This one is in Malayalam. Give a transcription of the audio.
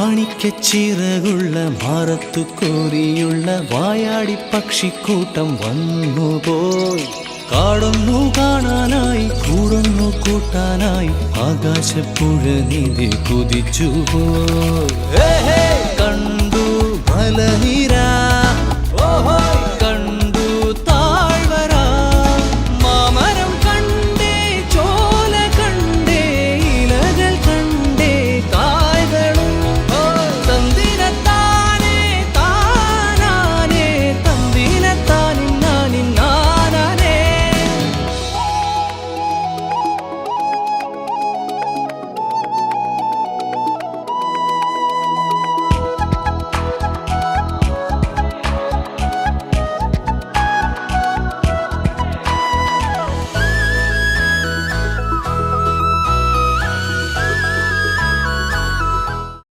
മാണിക്യച്ചിറകുള്ള മാറത്തു കോരിയുള്ള വായാടി പക്ഷിക്കൂട്ടം വന്നുപോയി. കാടൊന്നു കാണാനായി കൂടൊന്നു കൂട്ടാനായി ആകാശപ്പുഴ നീന്തി കുതിച്ചുപോയി.